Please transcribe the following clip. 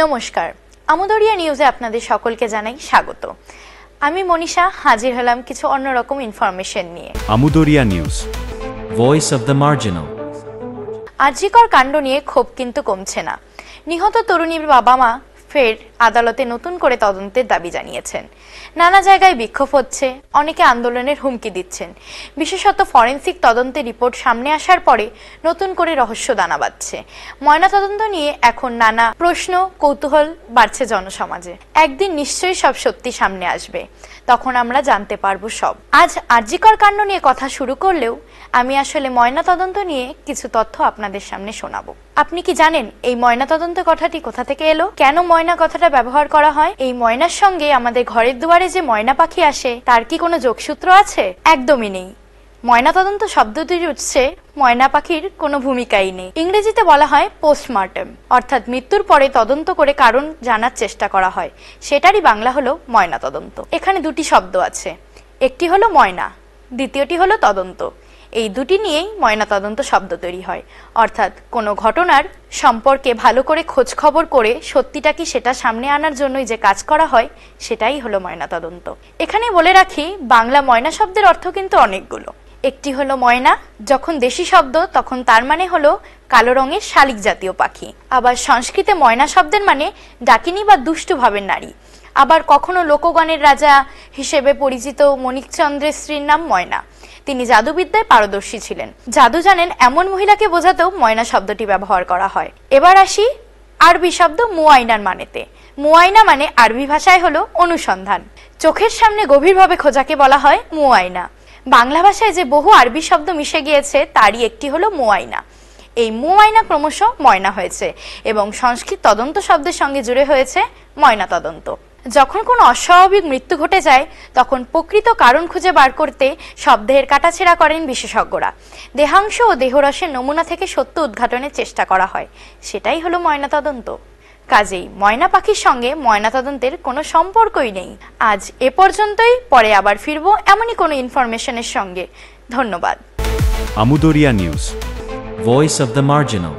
নমস্কার, আমুদরিয়া নিউজে আপনাদের সকলকে জানাই স্বাগত। আমি মনীষা হাজির হলাম কিছু অন্যরকম ইনফরমেশন নিয়ে। Amudariya news, voice of the marginal. RG Kar কাণ্ড নিয়ে ক্ষোভ কিন্তু কমছে না। নিহত তরুণীর বাবা মা ফের আদালতে নতুন করে তদন্তের দাবি জানিয়েছেন। নানা জায়গায় বিক্ষোভ হচ্ছে, অনেকে আন্দোলনের হুমকি দিচ্ছেন। বিশেষত ফরেন্সিক তদন্তের রিপোর্ট সামনে আসার পরে নতুন করে রহস্য দানা বাঁধছে। ময়নাতদন্ত নিয়ে এখন নানা প্রশ্ন, কৌতূহল বাড়ছে জনসমাজে। একদিন নিশ্চয়ই সব সত্যি সামনে আসবে, তখন আমরা জানতে পারবো সব। আজ আরজিকর কাণ্ড নিয়ে কথা শুরু করলেও আমি আসলে ময়নাতদন্ত নিয়ে কিছু তথ্য আপনাদের সামনে শোনাবো। আপনি কি জানেন এই ময়নাতদন্ত কথাটি কোথা থেকে এলো? কেন ময়না কথাটা ব্যবহার করা হয়? এই ময়নার সঙ্গে আমাদের ঘরের দুয়ারে যে ময়না পাখি আসে তার কি কোনো যোগসূত্র আছে? একদমই নেই। ময়নাতদন্ত শব্দটির উৎসে ময়না পাখির কোনো ভূমিকাই নেই। ইংরেজিতে বলা হয় পোস্টমর্টেম, অর্থাৎ মৃত্যুর পরে তদন্ত করে কারণ জানার চেষ্টা করা হয়, সেটারই বাংলা হলো ময়নাতদন্ত। এখানে দুটি শব্দ আছে, একটি হলো ময়না, দ্বিতীয়টি হলো তদন্ত। এই দুটি নিয়েই ময়নাতদন্ত শব্দ তৈরি হয়, অর্থাৎ কোনো ঘটনার সম্পর্কে ভালো করে খোঁজ খবর করে সত্যিটা কি সেটা সামনে আনার জন্যই যে কাজ করা হয়, সেটাই হলো ময়নাতদন্ত। এখানে বলে রাখি, বাংলা ময়না শব্দের অর্থ কিন্তু অনেকগুলো। একটি হলো ময়না, যখন দেশি শব্দ তখন তার মানে হলো কালো রঙের শালিক জাতীয় পাখি। আবার সংস্কৃতে ময়না শব্দের মানে ডাকিনী বা দুষ্টু ভাবের নারী। আবার কখনো লোকগণের রাজা হিসেবে পরিচিত মানিকচন্দ্রের স্ত্রীর নাম ময়না। তিনি জাদুবিদ্যায় পারদর্শী ছিলেন। জাদু জানেন এমন মহিলাকে বোঝাতেও ময়না শব্দটি ব্যবহার করা হয়। এবার আসি আরবি শব্দ মুআইনার মানেতে। মুআইনা মানে আরবি ভাষায় হলো অনুসন্ধান। চোখের সামনে গভীরভাবে খোঁজাকে বলা হয় মুআইনা। বাংলা ভাষায় যে বহু আরবি শব্দ মিশে গিয়েছে তারই একটি হলো মুআইনা। এই মুআইনা ক্রমশ ময়না হয়েছে এবং সংস্কৃত তদন্ত শব্দের সঙ্গে জুড়ে হয়েছে ময়না তদন্ত। যখন কোনো অস্বাভাবিক মৃত্যু ঘটে যায় তখন প্রকৃত কারণ খুঁজে বার করতে শবদেহের কাটাছেঁড়া করেন বিশেষজ্ঞরা। দেহাংশ ও দেহরসের নমুনা থেকে সত্য উদ্ঘাটনের চেষ্টা করা হয়, সেটাই হলো ময়নাতদন্ত। কাজেই ময়না পাখির সঙ্গে ময়নাতদন্তের কোনো সম্পর্কই নেই। আজ এ পর্যন্তই, পরে আবার ফিরবো এমনই কোনো ইনফরমেশনের সঙ্গে। ধন্যবাদ। Amudariya news, voice of the marginal.